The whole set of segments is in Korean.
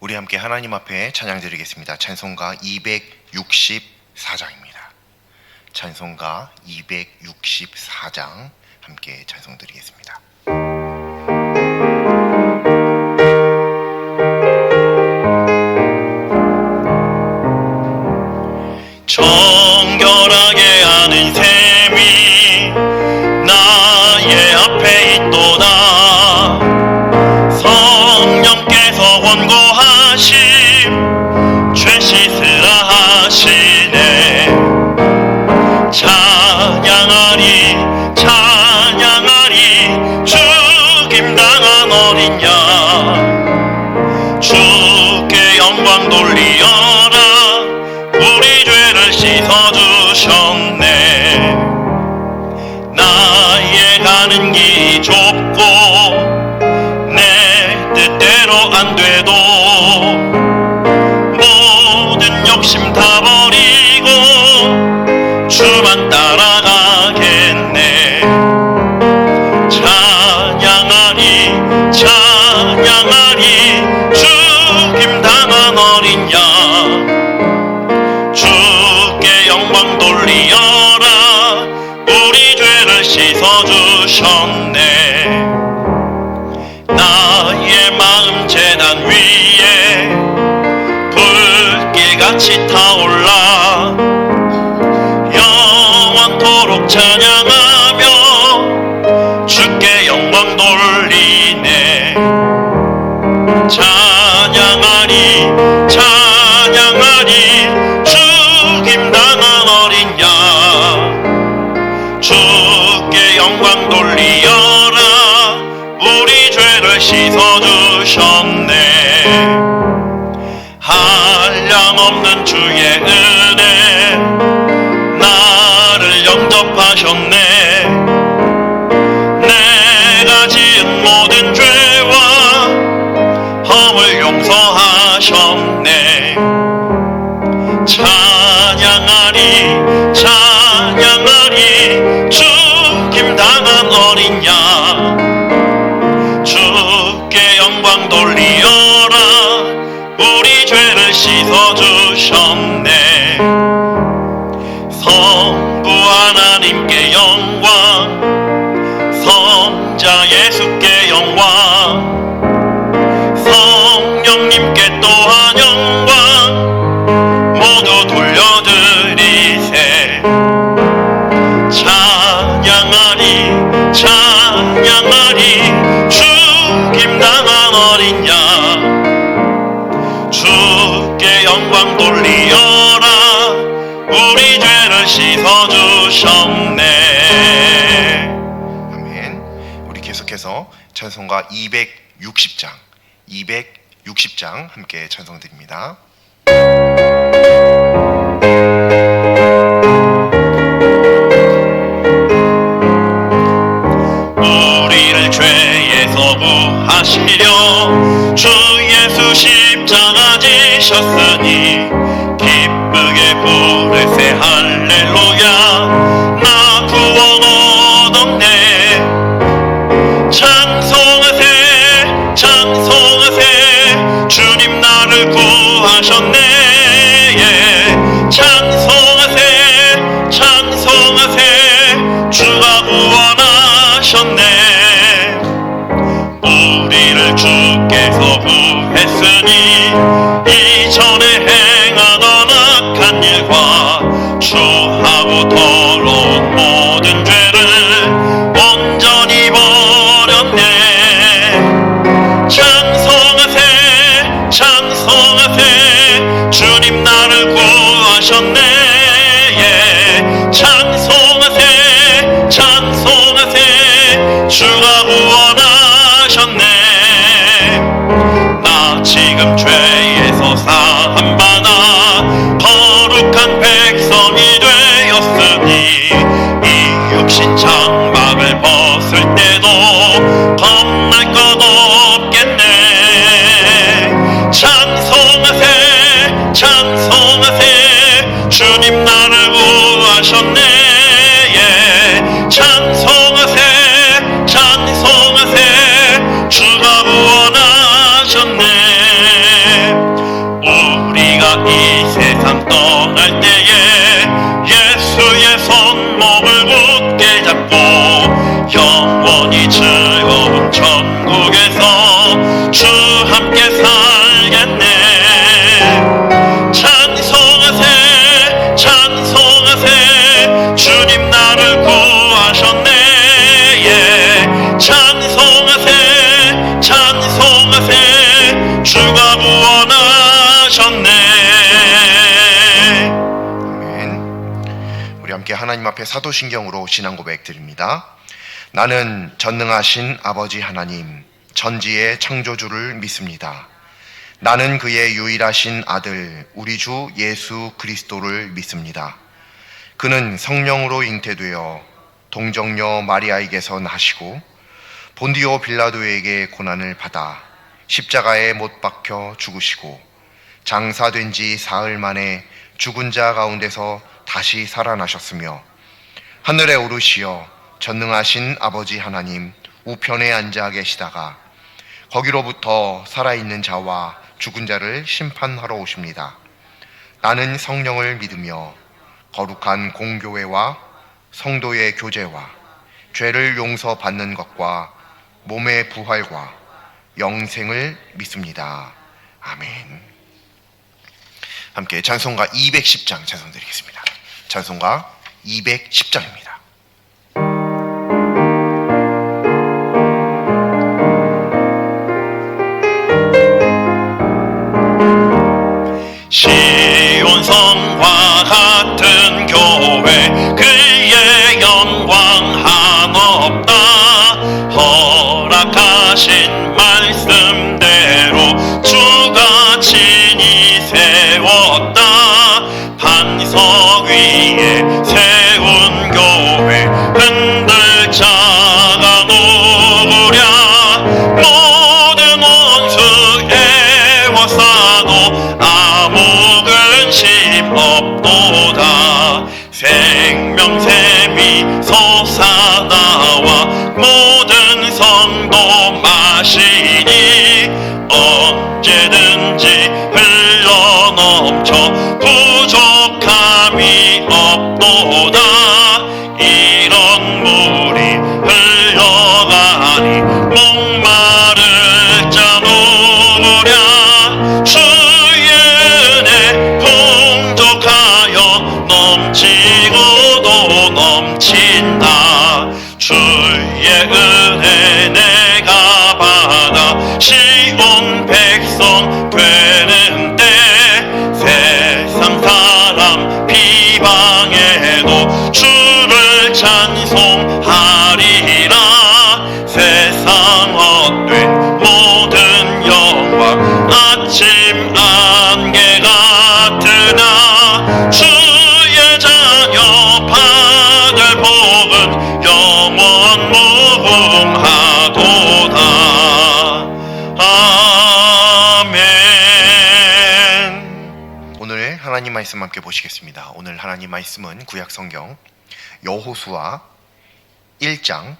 우리 함께 하나님 앞에 찬양 드리겠습니다. 찬송가 264장입니다. 찬송가 264장 함께 찬송 드리겠습니다. 정결하게 하는 셈이 나의 앞에 있도다. 성령께서 권고하심 죄 씻으라 하시네. 찬양하리 찬양하리 죽임당한 어린 양 주께 영광 돌리어라. 우리 죄를 씻어주셨네. 나의 가는 길이 좁고 내 뜻대로 안 돼도 모든 욕심 다 버리고 주만 따라가겠네. 찬양하리 찬양하리 죽임당한 어린 양 주께 영광 돌리어라. 우리 죄를 씻어주셨네. 나의 마음 제단 위에 불길같이 타올라 영원토록 찬양하며 주께 영광 돌리네. 찬양하리 찬양하리 죽임당한 어린 양 주께 영광 돌리어라. 우리 죄를 씻어주셨네. 한량없는 주의 은혜 나를 영접하셨네. 내가 지은 모든 죄와 허물 용서하셨네. 찬양하리 찬양하리 죽임당한 어린 양 주께 영광 돌리어라. 우리 죄를 씻어주셨네. 성부 하나님께 영광 성자 예수께 영광 성령님께 또한 영광 모두 돌려드리세. 찬양하리 찬양하리 죽임당한 어린 양 주께 영광 돌리어라. 우리 죄를 씻어주셨네. 아멘. 우리 계속해서 찬송가 260장 함께 찬송 드립니다. 우리를 죄에서 구하시려 주 예수 십자가 지셨으니 기쁘게 부르세 할렐루야. 나 구원 얻었네. 찬송하세 찬송하세 주님 나를 구하셨네. 찬송하세 찬송하세 주가 구원하셨네. 우리를 주께서 구했으니 이전에 행하던 악한 일과 추하고 더러운 모든 죄를 온전히 버렸네. 찬송하세 찬송하세 주님 나를 구하셨네. 찬송하세 찬송하세 주가 구원하셨네. 나 지금 죄에서 사함받아 거룩한 백성이 되었으니 이 육신 장막을 벗을 때도 겁날 것 없겠네. 찬송하세 찬송하세 주님 나를 구하셨네. 찬송하세 찬송하세 영원히 즐거운 천국에서 주 함께 살겠네. 찬송하세 찬송하세 주님 나를 구하셨네. 예. 찬송하세 찬송하세 주가 구원하셨네. 아멘. 우리 함께 하나님 앞에 사도신경으로 신앙 고백 드립니다. 나는 전능하신 아버지 하나님, 전지의 창조주를 믿습니다. 나는 그의 유일하신 아들 우리 주 예수 그리스도를 믿습니다. 그는 성령으로 잉태되어 동정녀 마리아에게서 나시고 본디오 빌라도에게 고난을 받아 십자가에 못 박혀 죽으시고 장사된 지 사흘 만에 죽은 자 가운데서 다시 살아나셨으며 하늘에 오르시어 전능하신 아버지 하나님 우편에 앉아 계시다가 거기로부터 살아있는 자와 죽은 자를 심판하러 오십니다. 나는 성령을 믿으며 거룩한 공교회와 성도의 교제와 죄를 용서받는 것과 몸의 부활과 영생을 믿습니다. 아멘. 함께 찬송가 210장 찬송드리겠습니다. 찬송가 210장입니다. 시온성과 같은 교회 그의 영광 한없다. 허락하신 말씀대로 주가 친히 세웠다. 반석 위에 세운 교회 흔들 자가 누구랴. 모든 원수 애워싸도 아무 근심 없도다. 생명샘이 솟아나와 모든 성도 마시니 언제든지 흘러넘쳐 부족함이 없도다. 이런 물이 흘러가니 목마를 자 누구랴. 주의 은혜 풍족하여 넘치고도 넘친다. 주의 은혜 내가 받아 시온 백성 되는 때 세상 사람 비방해도 주를 찬송하리라. 세상 헛된 모든 영광 아침 안개 같으나 주의 자녀 받을 복은 영원 무궁하도다. 아멘. 오늘 하나님 말씀 함께 보시겠습니다. 오늘 하나님 말씀은 구약성경 여호수아 1장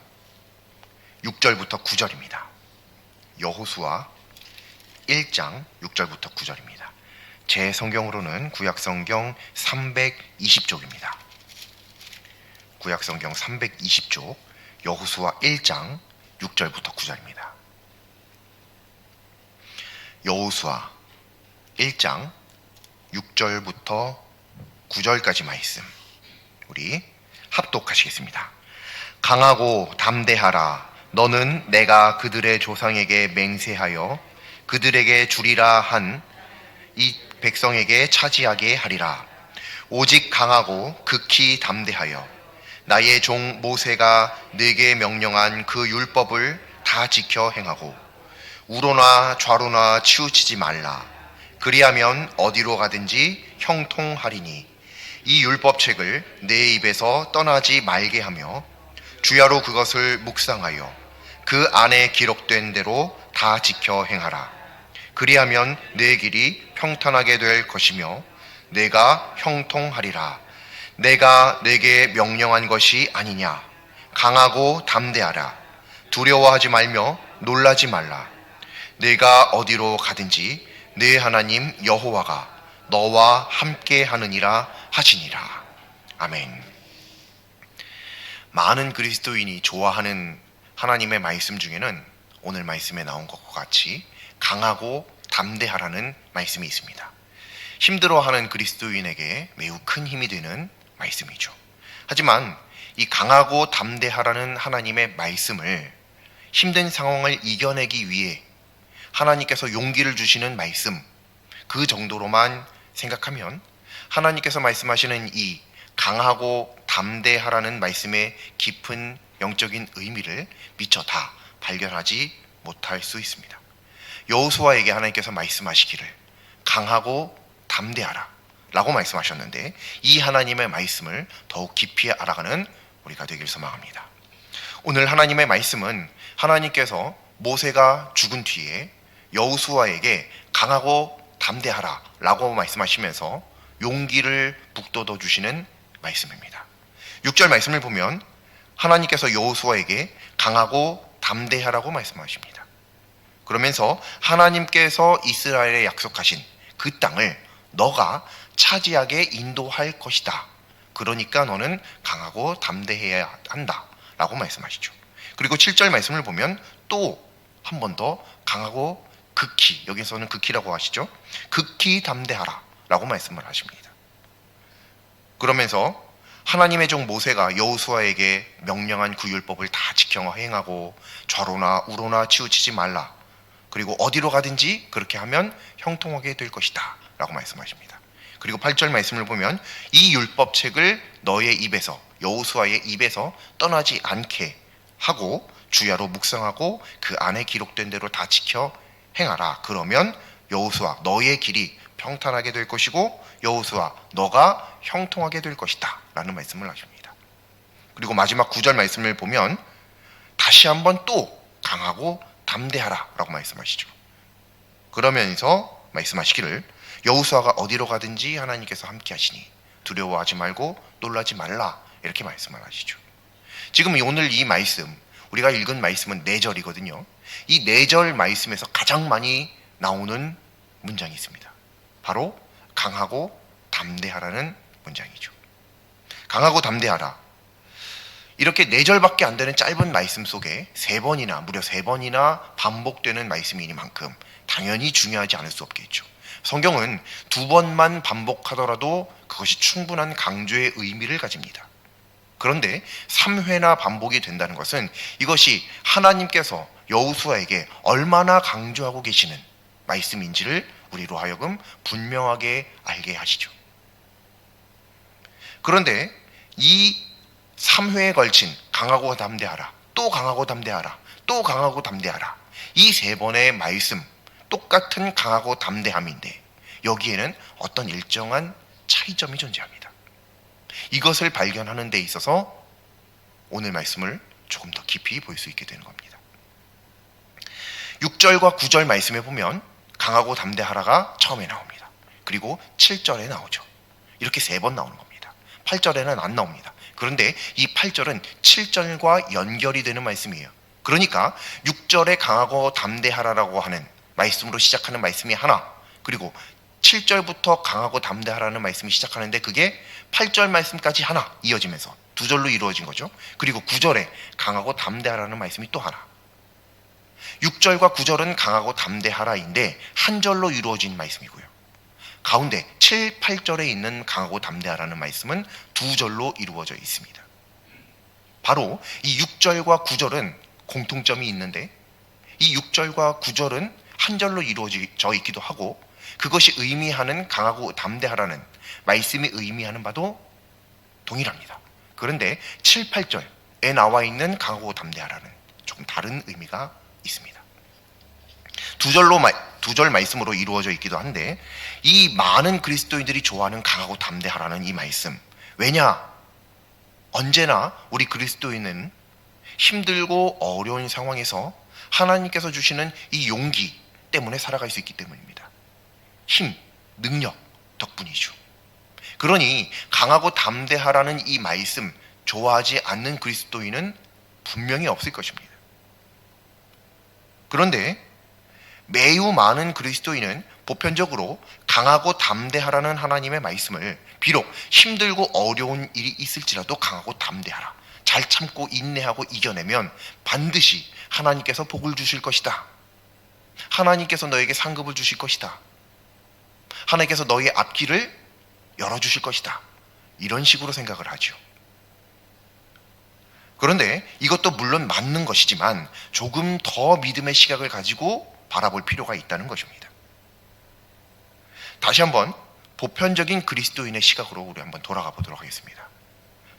6절부터 9절입니다. 여호수아 1장 6절부터 9절입니다. 제 성경으로는 구약성경 320쪽입니다. 구약성경 320쪽 여호수아 1장 6절부터 9절입니다. 여호수아 1장 6절부터 9절까지 말씀 우리 합독하시겠습니다. 강하고 담대하라. 너는 내가 그들의 조상에게 맹세하여 그들에게 주리라 한 이 백성에게 차지하게 하리라. 오직 강하고 극히 담대하여 나의 종 모세가 네게 명령한 그 율법을 다 지켜 행하고 우로나 좌로나 치우치지 말라. 그리하면 어디로 가든지 형통하리니 이 율법책을 내 입에서 떠나지 말게 하며 주야로 그것을 묵상하여 그 안에 기록된 대로 다 지켜 행하라. 그리하면 내 길이 평탄하게 될 것이며 내가 형통하리라. 내가 내게 명령한 것이 아니냐. 강하고 담대하라. 두려워하지 말며 놀라지 말라. 내가 어디로 가든지 내 하나님 여호와가 너와 함께 하느니라 하시니라. 아멘. 많은 그리스도인이 좋아하는 하나님의 말씀 중에는 오늘 말씀에 나온 것과 같이 강하고 담대하라는 말씀이 있습니다. 힘들어하는 그리스도인에게 매우 큰 힘이 되는 말씀이죠. 하지만 이 강하고 담대하라는 하나님의 말씀을 힘든 상황을 이겨내기 위해 하나님께서 용기를 주시는 말씀, 그 정도로만 생각하면 하나님께서 말씀하시는 이 강하고 담대하라는 말씀의 깊은 영적인 의미를 미처 다 발견하지 못할 수 있습니다. 여호수아에게 하나님께서 말씀하시기를 강하고 담대하라 라고 말씀하셨는데, 이 하나님의 말씀을 더욱 깊이 알아가는 우리가 되길 소망합니다. 오늘 하나님의 말씀은 하나님께서 모세가 죽은 뒤에 여호수아에게 강하고 담대하라 라고 말씀하시면서 용기를 북돋워 주시는 말씀입니다. 6절 말씀을 보면 하나님께서 여호수아에게 강하고 담대하라고 말씀하십니다. 그러면서 하나님께서 이스라엘에 약속하신 그 땅을 너가 차지하게 인도할 것이다. 그러니까 너는 강하고 담대해야 한다 라고 말씀하시죠. 그리고 7절 말씀을 보면 또 한 번 더 강하고 극히, 여기서는 극히라고 하시죠. 극히 담대하라 라고 말씀을 하십니다. 그러면서 하나님의 종 모세가 여호수아에게 명령한 그 율법을 다 지켜 행하고 좌로나 우로나 치우치지 말라. 그리고 어디로 가든지 그렇게 하면 형통하게 될 것이다 라고 말씀하십니다. 그리고 8절 말씀을 보면 이 율법책을 너의 입에서, 여호수아의 입에서 떠나지 않게 하고 주야로 묵상하고 그 안에 기록된 대로 다 지켜 행하라. 그러면 여호수아 너의 길이 평탄하게 될 것이고 여호수아 너가 형통하게 될 것이다 라는 말씀을 하십니다. 그리고 마지막 9절 말씀을 보면 다시 한번 또 강하고 담대하라 라고 말씀하시죠. 그러면서 말씀하시기를 여호수아가 어디로 가든지 하나님께서 함께 하시니 두려워하지 말고 놀라지 말라 이렇게 말씀을 하시죠. 지금 오늘 이 말씀, 우리가 읽은 말씀은 4절이거든요. 이 4절 말씀에서 가장 많이 나오는 문장이 있습니다. 바로 강하고 담대하라는 문장이죠. 강하고 담대하라. 이렇게 4절밖에 안 되는 짧은 말씀 속에 3번이나, 무려 3번이나 반복되는 말씀이니만큼 당연히 중요하지 않을 수 없겠죠. 성경은 2번만 반복하더라도 그것이 충분한 강조의 의미를 가집니다. 그런데 3회나 반복이 된다는 것은 이것이 하나님께서 여호수아에게 얼마나 강조하고 계시는 말씀인지를 우리로 하여금 분명하게 알게 하시죠. 그런데 이 3회에 걸친 강하고 담대하라, 또 강하고 담대하라, 또 강하고 담대하라, 이 3번의 말씀, 똑같은 강하고 담대함인데 여기에는 어떤 일정한 차이점이 존재합니다. 이것을 발견하는 데 있어서 오늘 말씀을 조금 더 깊이 볼 수 있게 되는 겁니다. 6절과 9절 말씀에 보면 강하고 담대하라가 처음에 나옵니다. 그리고 7절에 나오죠. 이렇게 3번 나오는 겁니다. 8절에는 안 나옵니다. 그런데 이 8절은 7절과 연결이 되는 말씀이에요. 그러니까 6절에 강하고 담대하라라고 하는 말씀으로 시작하는 말씀이 하나, 그리고 7절부터 강하고 담대하라는 말씀이 시작하는데 그게 8절 말씀까지 하나 이어지면서 2절로 이루어진 거죠. 그리고 9절에 강하고 담대하라는 말씀이 또 하나. 6절과 9절은 강하고 담대하라인데 한 절로 이루어진 말씀이고요. 가운데 7, 8절에 있는 강하고 담대하라는 말씀은 2절로 이루어져 있습니다. 바로 이 6절과 9절은 공통점이 있는데 이 6절과 9절은 한 절로 이루어져 있기도 하고 그것이 의미하는 강하고 담대하라는 말씀이 의미하는 바도 동일합니다. 그런데 7, 8절에 나와 있는 강하고 담대하라는 조금 다른 의미가 있습니다. 2절 말씀으로 이루어져 있기도 한데 이 많은 그리스도인들이 좋아하는 강하고 담대하라는 이 말씀, 왜냐? 언제나 우리 그리스도인은 힘들고 어려운 상황에서 하나님께서 주시는 이 용기 때문에 살아갈 수 있기 때문입니다. 힘, 능력 덕분이죠. 그러니 강하고 담대하라는 이 말씀 좋아하지 않는 그리스도인은 분명히 없을 것입니다. 그런데 매우 많은 그리스도인은 보편적으로 강하고 담대하라는 하나님의 말씀을 비록 힘들고 어려운 일이 있을지라도 강하고 담대하라, 잘 참고 인내하고 이겨내면 반드시 하나님께서 복을 주실 것이다. 하나님께서 너에게 상급을 주실 것이다. 하나님께서 너의 앞길을 열어주실 것이다. 이런 식으로 생각을 하죠. 그런데 이것도 물론 맞는 것이지만 조금 더 믿음의 시각을 가지고 바라볼 필요가 있다는 것입니다. 다시 한번 보편적인 그리스도인의 시각으로 우리 한번 돌아가 보도록 하겠습니다.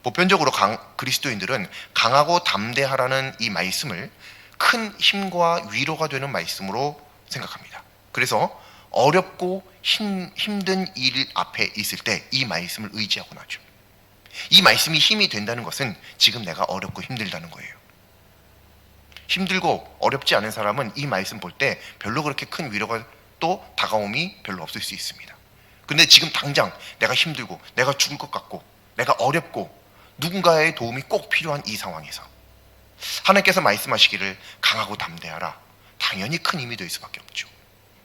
보편적으로 그리스도인들은 강하고 담대하라는 이 말씀을 큰 힘과 위로가 되는 말씀으로 생각합니다. 그래서 어렵고 힘든 일 앞에 있을 때 이 말씀을 의지하곤 하죠. 이 말씀이 힘이 된다는 것은 지금 내가 어렵고 힘들다는 거예요. 힘들고 어렵지 않은 사람은 이 말씀 볼 때 별로 그렇게 큰 위로가 또 다가옴이 별로 없을 수 있습니다. 근데 지금 당장 내가 힘들고 내가 죽을 것 같고 내가 어렵고 누군가의 도움이 꼭 필요한 이 상황에서 하나님께서 말씀하시기를 강하고 담대하라, 당연히 큰 힘이 될 수밖에 없죠.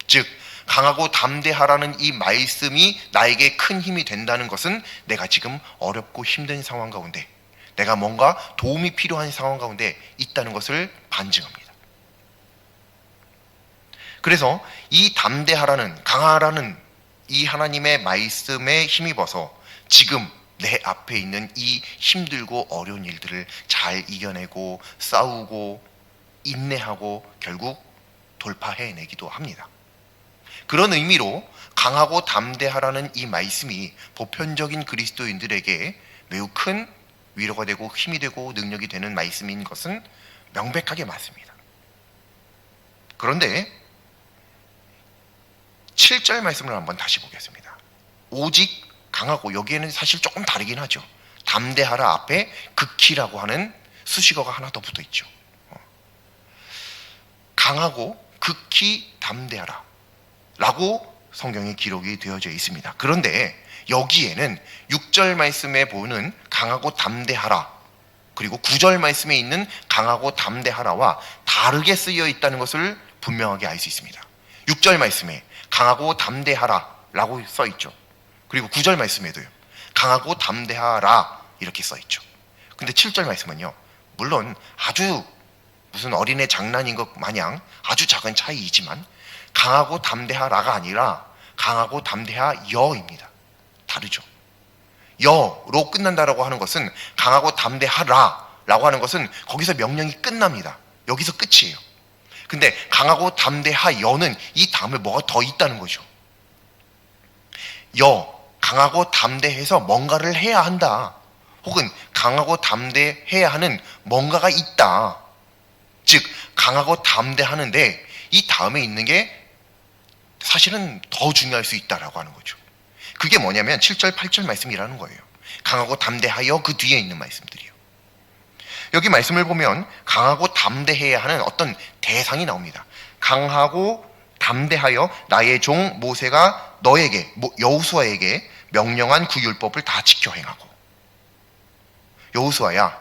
즉 강하고 담대하라는 이 말씀이 나에게 큰 힘이 된다는 것은 내가 지금 어렵고 힘든 상황 가운데, 내가 뭔가 도움이 필요한 상황 가운데 있다는 것을 반증합니다. 그래서 이 담대하라는, 강하라는 이 하나님의 말씀에 힘입어서 지금 내 앞에 있는 이 힘들고 어려운 일들을 잘 이겨내고 싸우고 인내하고 결국 돌파해내기도 합니다. 그런 의미로 강하고 담대하라는 이 말씀이 보편적인 그리스도인들에게 매우 큰 위로가 되고 힘이 되고 능력이 되는 말씀인 것은 명백하게 맞습니다. 그런데 7절 말씀을 한번 다시 보겠습니다. 오직 강하고, 여기에는 사실 조금 다르긴 하죠. 담대하라 앞에 극히라고 하는 수식어가 하나 더 붙어 있죠. 강하고 극히 담대하라 라고 성경에 기록이 되어져 있습니다. 그런데 여기에는 6절 말씀에 보는 강하고 담대하라, 그리고 9절 말씀에 있는 강하고 담대하라와 다르게 쓰여 있다는 것을 분명하게 알 수 있습니다. 6절 말씀에 강하고 담대하라 라고 써 있죠. 그리고 9절 말씀에도요, 강하고 담대하라 이렇게 써 있죠. 근데 7절 말씀은요, 물론 아주 무슨 어린애 장난인 것 마냥 아주 작은 차이이지만 강하고 담대하라가 아니라 강하고 담대하여입니다. 다르죠. 여로 끝난다라고 하는 것은, 강하고 담대하라라고 하는 것은 거기서 명령이 끝납니다. 여기서 끝이에요. 근데 강하고 담대하여는 이 다음에 뭐가 더 있다는 거죠. 강하고 담대해서 뭔가를 해야 한다, 혹은 강하고 담대해야 하는 뭔가가 있다. 즉 강하고 담대하는데 이 다음에 있는 게 사실은 더 중요할 수 있다라고 하는 거죠. 그게 뭐냐면 7절 8절 말씀이라는 거예요. 강하고 담대하여 그 뒤에 있는 말씀들이요. 여기 말씀을 보면 강하고 담대해야 하는 어떤 대상이 나옵니다. 강하고 담대하여 나의 종 모세가 너에게, 여호수아에게 명령한 그 율법을 다 지켜 행하고. 여호수아야,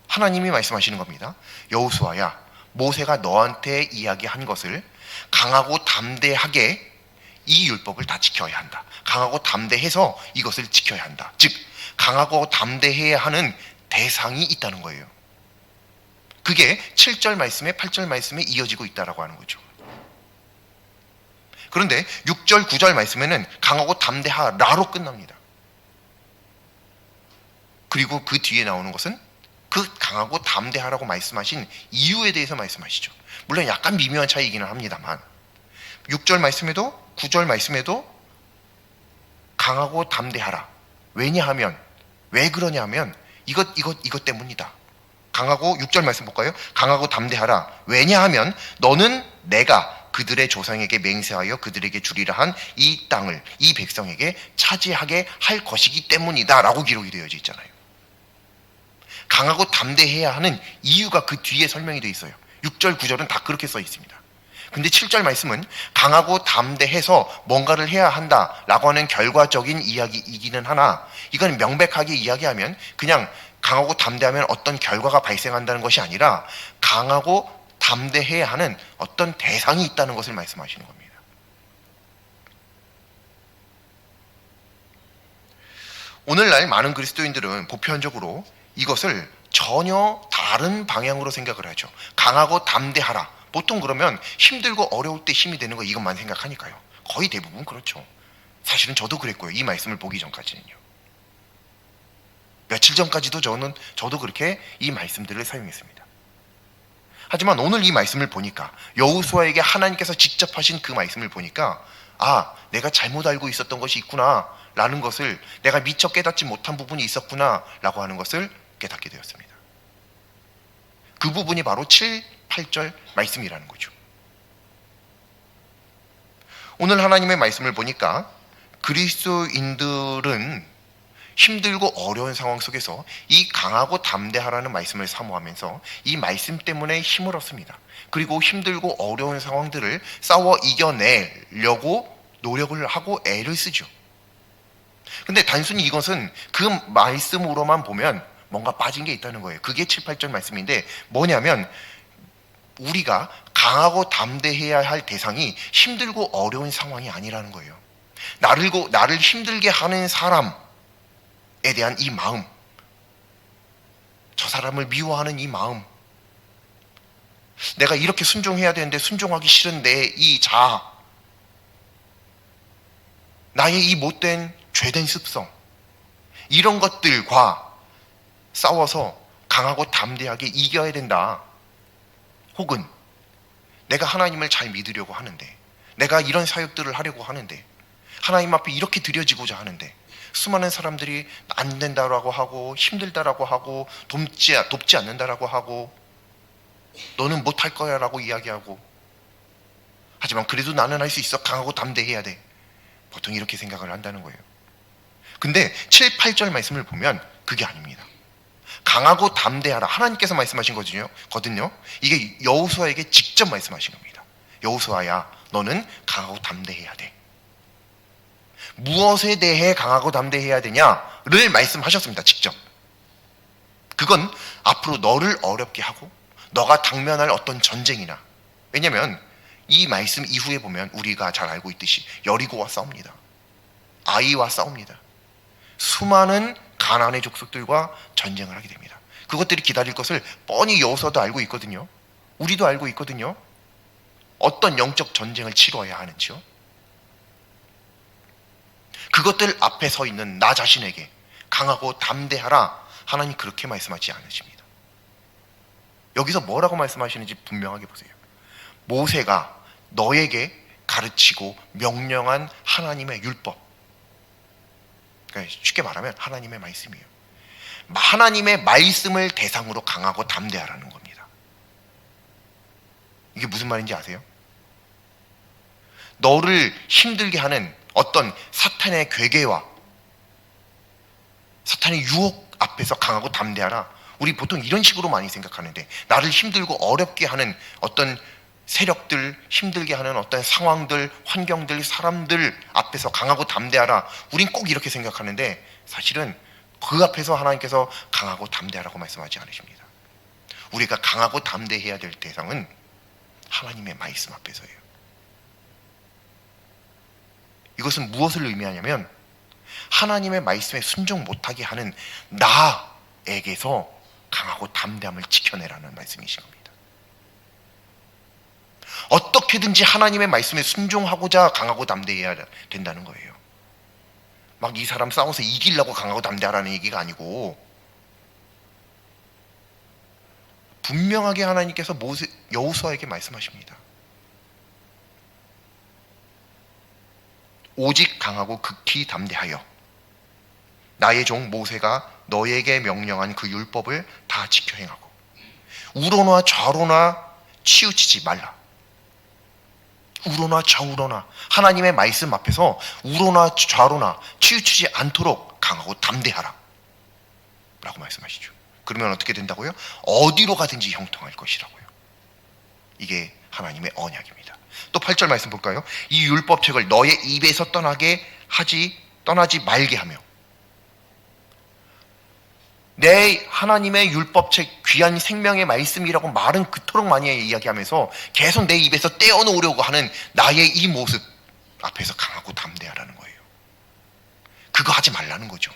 하나님이 말씀하시는 겁니다. 여호수아야, 모세가 너한테 이야기한 것을 강하고 담대하게 이 율법을 다 지켜야 한다. 강하고 담대해서 이것을 지켜야 한다. 즉 강하고 담대해야 하는 대상이 있다는 거예요. 그게 7절 말씀에 8절 말씀에 이어지고 있다라고 하는 거죠. 그런데 6절 9절 말씀에는 강하고 담대하라로 끝납니다. 그리고 그 뒤에 나오는 것은 그 강하고 담대하라고 말씀하신 이유에 대해서 말씀하시죠. 물론 약간 미묘한 차이이기는 합니다만 6절 말씀에도 9절 말씀에도 강하고 담대하라. 왜냐하면, 왜 그러냐 하면 이것 때문이다. 강하고 6절 말씀 볼까요? 강하고 담대하라. 왜냐하면 너는 내가 그들의 조상에게 맹세하여 그들에게 주리라 한 이 땅을 이 백성에게 차지하게 할 것이기 때문이다 라고 기록이 되어져 있잖아요. 강하고 담대해야 하는 이유가 그 뒤에 설명이 되어 있어요. 6절 9절은 다 그렇게 써 있습니다. 근데 7절 말씀은 강하고 담대해서 뭔가를 해야 한다라고 하는 결과적인 이야기이기는 하나, 이건 명백하게 이야기하면 그냥 강하고 담대하면 어떤 결과가 발생한다는 것이 아니라 강하고 담대해야 하는 어떤 대상이 있다는 것을 말씀하시는 겁니다. 오늘날 많은 그리스도인들은 보편적으로 이것을 전혀 다른 방향으로 생각을 하죠. 강하고 담대하라. 보통 그러면 힘들고 어려울 때 힘이 되는 거 이것만 생각하니까요. 거의 대부분 그렇죠. 사실은 저도 그랬고요. 이 말씀을 보기 전까지는요. 며칠 전까지도 저도 그렇게 이 말씀들을 사용했습니다. 하지만 오늘 이 말씀을 보니까, 여호수아에게 하나님께서 직접 하신 그 말씀을 보니까, 아, 내가 잘못 알고 있었던 것이 있구나 라는 것을, 내가 미처 깨닫지 못한 부분이 있었구나 라고 하는 것을 깨닫게 되었습니다. 그 부분이 바로 7, 8절 말씀이라는 거죠. 오늘 하나님의 말씀을 보니까 그리스도인들은 힘들고 어려운 상황 속에서 이 강하고 담대하라는 말씀을 사모하면서 이 말씀 때문에 힘을 얻습니다. 그리고 힘들고 어려운 상황들을 싸워 이겨내려고 노력을 하고 애를 쓰죠. 근데 단순히 이것은 그 말씀으로만 보면 뭔가 빠진 게 있다는 거예요. 그게 7, 8절 말씀인데 뭐냐면, 우리가 강하고 담대해야 할 대상이 힘들고 어려운 상황이 아니라는 거예요. 나를 힘들게 하는 사람에 대한 이 마음, 저 사람을 미워하는 이 마음, 내가 이렇게 순종해야 되는데 순종하기 싫은 내 이 자아, 나의 이 못된 죄된 습성, 이런 것들과 싸워서 강하고 담대하게 이겨야 된다. 혹은 내가 하나님을 잘 믿으려고 하는데, 내가 이런 사역들을 하려고 하는데, 하나님 앞에 이렇게 드려지고자 하는데, 수많은 사람들이 안 된다라고 하고, 힘들다라고 하고, 돕지 않는다라고 하고, 너는 못할 거야 라고 이야기하고, 하지만 그래도 나는 할 수 있어, 강하고 담대해야 돼, 보통 이렇게 생각을 한다는 거예요. 근데 7, 8절 말씀을 보면 그게 아닙니다. 강하고 담대하라, 하나님께서 말씀하신 거거든요. 이게 여호수아에게 직접 말씀하신 겁니다. 여호수아야, 너는 강하고 담대해야 돼. 무엇에 대해 강하고 담대해야 되냐를 말씀하셨습니다. 직접. 그건 앞으로 너를 어렵게 하고 너가 당면할 어떤 전쟁이나, 왜냐하면 이 말씀 이후에 보면 우리가 잘 알고 있듯이 여리고와 싸웁니다. 아이와 싸웁니다. 수많은 가나안의 족속들과 전쟁을 하게 됩니다. 그것들이 기다릴 것을 뻔히 여호수아도 알고 있거든요. 우리도 알고 있거든요. 어떤 영적 전쟁을 치러야 하는지요. 그것들 앞에 서 있는 나 자신에게 강하고 담대하라, 하나님 그렇게 말씀하지 않으십니다. 여기서 뭐라고 말씀하시는지 분명하게 보세요. 모세가 너에게 가르치고 명령한 하나님의 율법, 그러니까 쉽게 말하면 하나님의 말씀이에요. 하나님의 말씀을 대상으로 강하고 담대하라는 겁니다. 이게 무슨 말인지 아세요? 너를 힘들게 하는 어떤 사탄의 괴계와 사탄의 유혹 앞에서 강하고 담대하라, 우리 보통 이런 식으로 많이 생각하는데, 나를 힘들고 어렵게 하는 어떤 세력들, 힘들게 하는 어떤 상황들, 환경들, 사람들 앞에서 강하고 담대하라, 우린 꼭 이렇게 생각하는데, 사실은 그 앞에서 하나님께서 강하고 담대하라고 말씀하지 않으십니다. 우리가 강하고 담대해야 될 대상은 하나님의 말씀 앞에서예요. 이것은 무엇을 의미하냐면, 하나님의 말씀에 순종 못하게 하는 나에게서 강하고 담대함을 지켜내라는 말씀이신 겁니다. 어떻게든지 하나님의 말씀에 순종하고자 강하고 담대해야 된다는 거예요. 막 이 사람 싸워서 이기려고 강하고 담대하라는 얘기가 아니고, 분명하게 하나님께서 여호수아에게 말씀하십니다. 오직 강하고 극히 담대하여 나의 종 모세가 너에게 명령한 그 율법을 다 지켜 행하고, 우로나 좌로나 치우치지 말라. 우로나 좌우로나, 하나님의 말씀 앞에서 우로나 좌로나 치우치지 않도록 강하고 담대하라 라고 말씀하시죠. 그러면 어떻게 된다고요? 어디로 가든지 형통할 것이라고요. 이게 하나님의 언약입니다. 또 8절 말씀 볼까요? 이 율법책을 너의 입에서 떠나지 말게 하며, 내 하나님의 율법책, 귀한 생명의 말씀이라고 말은 그토록 많이 이야기하면서 계속 내 입에서 떼어놓으려고 하는 나의 이 모습 앞에서 강하고 담대하라는 거예요. 그거 하지 말라는 거죠.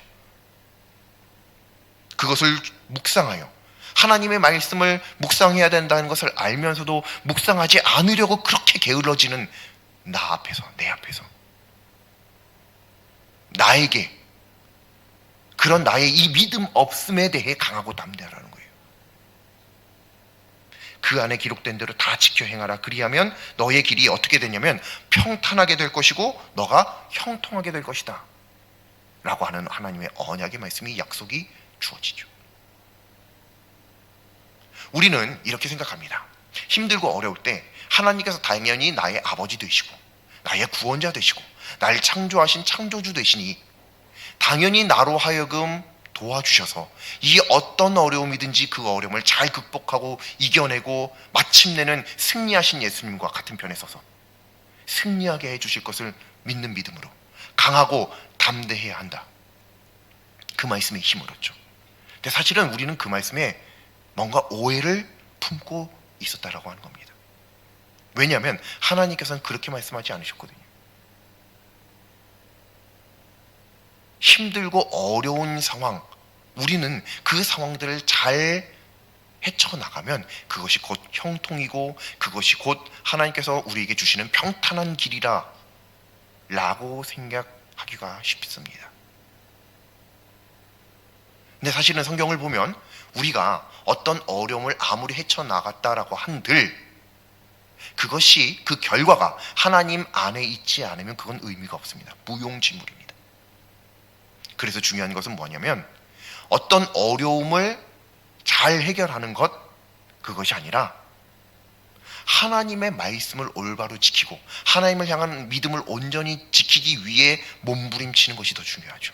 그것을 묵상하여 하나님의 말씀을 묵상해야 된다는 것을 알면서도 묵상하지 않으려고 그렇게 게을러지는 나 앞에서, 내 앞에서 나에게 그런 나의 이 믿음 없음에 대해 강하고 담대하라는 거예요. 그 안에 기록된 대로 다 지켜 행하라. 그리하면 너의 길이 어떻게 되냐면 평탄하게 될 것이고 너가 형통하게 될 것이다 라고 하는 하나님의 언약의 말씀이 약속이 주어지죠. 우리는 이렇게 생각합니다. 힘들고 어려울 때 하나님께서 당연히 나의 아버지 되시고 나의 구원자 되시고 날 창조하신 창조주 되시니 당연히 나로 하여금 도와주셔서 이 어떤 어려움이든지 그 어려움을 잘 극복하고 이겨내고 마침내는 승리하신 예수님과 같은 편에 서서 승리하게 해주실 것을 믿는 믿음으로 강하고 담대해야 한다. 그 말씀에 힘을 얻죠. 근데 사실은 우리는 그 말씀에 뭔가 오해를 품고 있었다라고 하는 겁니다. 왜냐하면 하나님께서는 그렇게 말씀하지 않으셨거든요. 힘들고 어려운 상황, 우리는 그 상황들을 잘 헤쳐나가면 그것이 곧 형통이고 그것이 곧 하나님께서 우리에게 주시는 평탄한 길이라 라고 생각하기가 쉽습니다. 근데 사실은 성경을 보면 우리가 어떤 어려움을 아무리 헤쳐나갔다라고 한들 그것이 그 결과가 하나님 안에 있지 않으면 그건 의미가 없습니다. 무용지물입니다. 그래서 중요한 것은 뭐냐면 어떤 어려움을 잘 해결하는 것, 그것이 아니라 하나님의 말씀을 올바로 지키고 하나님을 향한 믿음을 온전히 지키기 위해 몸부림치는 것이 더 중요하죠.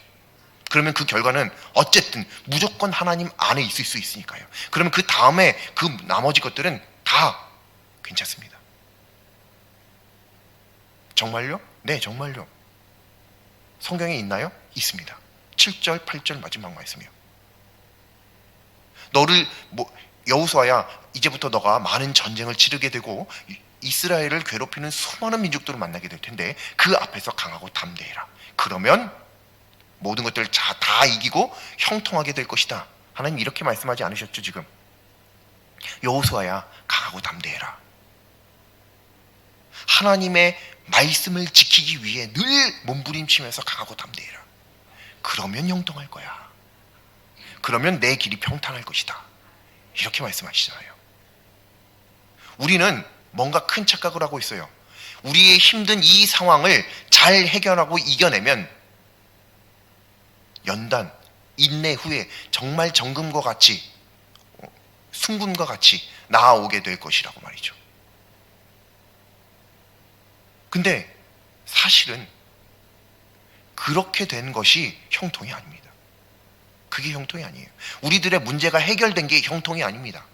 그러면 그 결과는 어쨌든 무조건 하나님 안에 있을 수 있으니까요. 그러면 그 다음에 그 나머지 것들은 다 괜찮습니다. 정말요? 네, 정말요. 성경에 있나요? 있습니다. 7절, 8절 마지막 말씀이요. 너를 여호수아야 이제부터 너가 많은 전쟁을 치르게 되고 이스라엘을 괴롭히는 수많은 민족들을 만나게 될 텐데 그 앞에서 강하고 담대해라. 그러면 모든 것들을 다 이기고 형통하게 될 것이다. 하나님 이렇게 말씀하지 않으셨죠 지금? 여호수아야 강하고 담대해라. 하나님의 말씀을 지키기 위해 늘 몸부림치면서 강하고 담대해라. 그러면 형통할 거야. 그러면 내 길이 평탄할 것이다. 이렇게 말씀하시잖아요. 우리는 뭔가 큰 착각을 하고 있어요. 우리의 힘든 이 상황을 잘 해결하고 이겨내면 연단, 인내 후에 정말 정금과 같이 순금과 같이 나아오게 될 것이라고 말이죠. 근데 사실은 그렇게 된 것이 형통이 아닙니다. 그게 형통이 아니에요. 우리들의 문제가 해결된 게 형통이 아닙니다.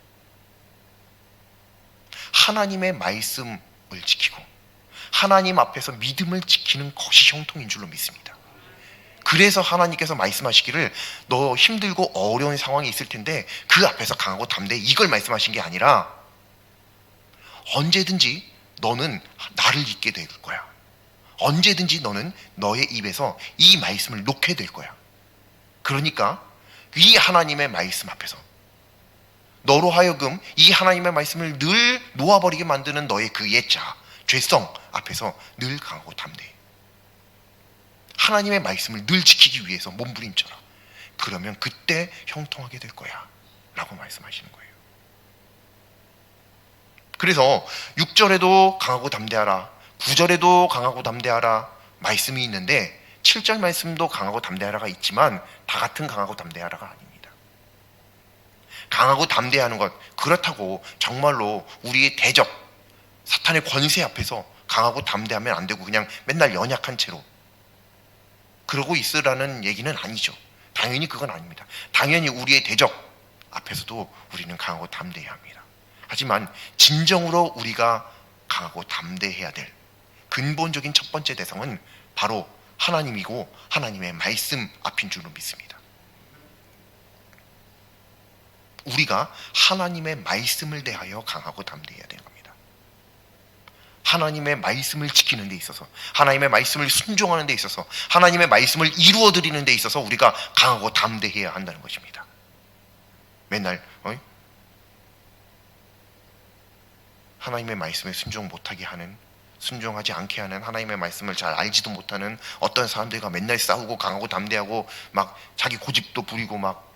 하나님의 말씀을 지키고 하나님 앞에서 믿음을 지키는 것이 형통인 줄로 믿습니다. 그래서 하나님께서 말씀하시기를 너 힘들고 어려운 상황이 있을 텐데 그 앞에서 강하고 담대해 이걸 말씀하신 게 아니라 언제든지 너는 나를 잊게 될 거야. 언제든지 너는 너의 입에서 이 말씀을 놓게 될 거야. 그러니까 이 하나님의 말씀 앞에서 너로 하여금 이 하나님의 말씀을 늘 놓아버리게 만드는 너의 그 옛자, 죄성 앞에서 늘 강하고 담대해. 하나님의 말씀을 늘 지키기 위해서 몸부림쳐라. 그러면 그때 형통하게 될 거야 라고 말씀하시는 거예요. 그래서 6절에도 강하고 담대하라, 9절에도 강하고 담대하라 말씀이 있는데 7절 말씀도 강하고 담대하라가 있지만 다 같은 강하고 담대하라가 아닙니다. 강하고 담대하는 것, 그렇다고 정말로 우리의 대적, 사탄의 권세 앞에서 강하고 담대하면 안 되고 그냥 맨날 연약한 채로 그러고 있으라는 얘기는 아니죠. 당연히 그건 아닙니다. 당연히 우리의 대적 앞에서도 우리는 강하고 담대해야 합니다. 하지만 진정으로 우리가 강하고 담대해야 될 근본적인 첫 번째 대상은 바로 하나님이고 하나님의 말씀 앞인 줄로 믿습니다. 우리가 하나님의 말씀을 대하여 강하고 담대해야 되는 겁니다. 하나님의 말씀을 지키는 데 있어서, 하나님의 말씀을 순종하는 데 있어서, 하나님의 말씀을 이루어드리는 데 있어서 우리가 강하고 담대해야 한다는 것입니다. 맨날 하나님의 말씀에 순종 못하게 하는, 순종하지 않게 하는, 하나님의 말씀을 잘 알지도 못하는 어떤 사람들과 맨날 싸우고 강하고 담대하고 막 자기 고집도 부리고 막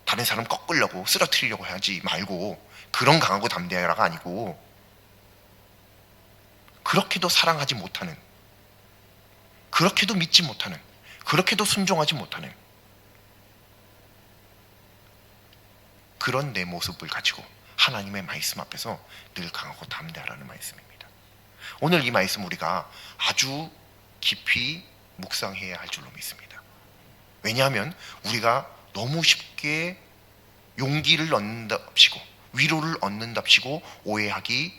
다른 사람 꺾으려고 쓰러뜨리려고 하지 말고, 그런 강하고 담대하라가 아니고 그렇게도 사랑하지 못하는, 그렇게도 믿지 못하는, 그렇게도 순종하지 못하는 그런 내 모습을 가지고 하나님의 말씀 앞에서 늘 강하고 담대하라는 말씀입니다. 오늘 이 말씀 우리가 아주 깊이 묵상해야 할 줄로 믿습니다. 왜냐하면 우리가 너무 쉽게 용기를 얻는답시고 위로를 얻는답시고 오해하기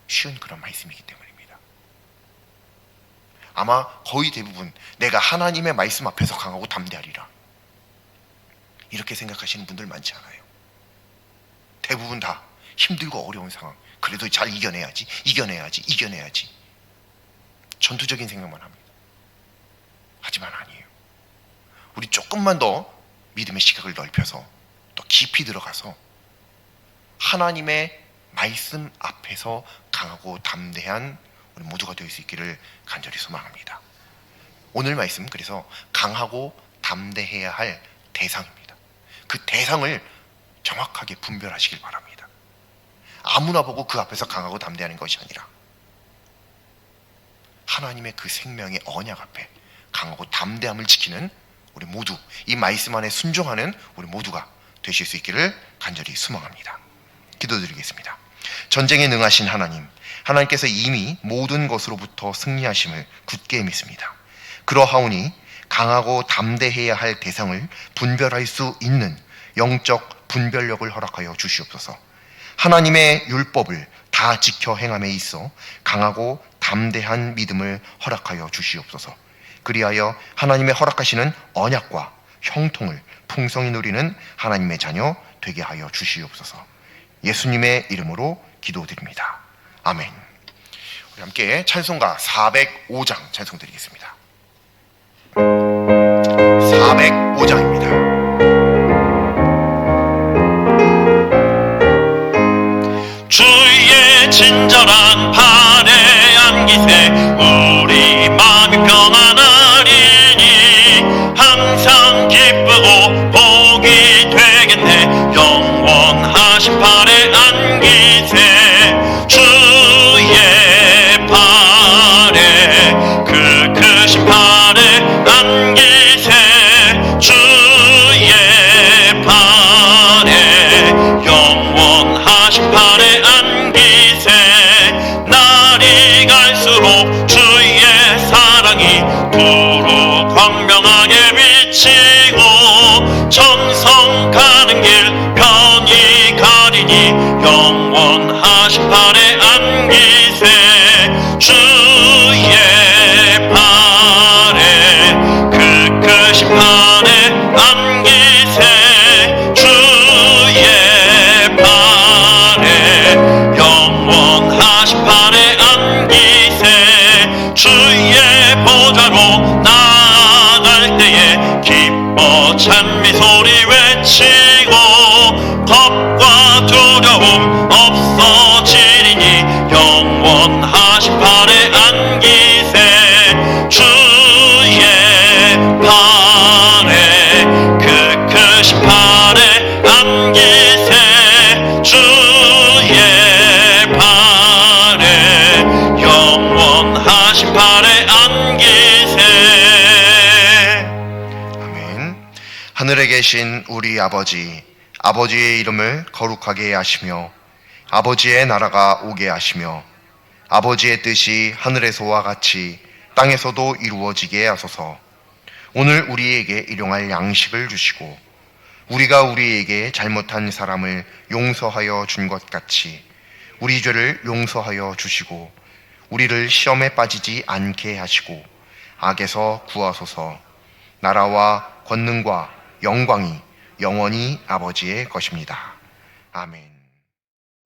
쉬운 그런 말씀이기 때문입니다. 아마 거의 대부분 내가 하나님의 말씀 앞에서 강하고 담대하리라, 이렇게 생각하시는 분들 많지 않아요. 대부분 다 힘들고 어려운 상황, 그래도 잘 이겨내야지 전투적인 생각만 합니다. 하지만 아니에요. 우리 조금만 더 믿음의 시각을 넓혀서 또 깊이 들어가서 하나님의 말씀 앞에서 강하고 담대한 우리 모두가 될 수 있기를 간절히 소망합니다. 오늘 말씀, 그래서 강하고 담대해야 할 대상입니다. 그 대상을 정확하게 분별하시길 바랍니다. 아무나 보고 그 앞에서 강하고 담대하는 것이 아니라 하나님의 그 생명의 언약 앞에 강하고 담대함을 지키는 우리 모두, 이 말씀 안에 순종하는 우리 모두가 되실 수 있기를 간절히 소망합니다. 기도드리겠습니다. 전쟁에 능하신 하나님, 하나님께서 이미 모든 것으로부터 승리하심을 굳게 믿습니다. 그러하오니 강하고 담대해야 할 대상을 분별할 수 있는 영적 분별력을 허락하여 주시옵소서. 하나님의 율법을 다 지켜 행함에 있어 강하고 담대한 믿음을 허락하여 주시옵소서. 그리하여 하나님의 허락하시는 언약과 형통을 풍성히 누리는 하나님의 자녀 되게 하여 주시옵소서. 예수님의 이름으로 기도드립니다. 아멘. 우리 함께 찬송가 405장 찬송 드리겠습니다. 405장입니다. 주의 친절한 팔에 안기세 우리 마음이 평안하리니 항상 기쁘고 복이 되겠네. 영원하신 팔에 안기세 주의 팔에 그 크신 팔에 안기세 주의 팔에 영원하신 팔에 안기세 날이 갈수록 주의 사랑이 두루 광명하게 비치고 정성 가는 길 편히 가리니 영원하신 팔에 안기세 주의 팔에 그 크신 팔에 안기세 주의 팔에 영원하신 팔에 안기세 주의 보좌로 나아갈 때에 기뻐 찬미 소리 외치고 겁과 두려움 없어지리니 영원하신 팔에 안기세 주의 팔에 그 크신 팔에 안기세 주의 팔에 영원하신 팔에 안기세. 아멘. 하늘에 계신 우리 아버지, 아버지의 이름을 거룩하게 하시며 아버지의 나라가 오게 하시며 아버지의 뜻이 하늘에서와 같이 땅에서도 이루어지게 하소서. 오늘 우리에게 일용할 양식을 주시고 우리가 우리에게 잘못한 사람을 용서하여 준 것 같이 우리 죄를 용서하여 주시고 우리를 시험에 빠지지 않게 하시고 악에서 구하소서. 나라와 권능과 영광이 영원히 아버지의 것입니다. 아멘.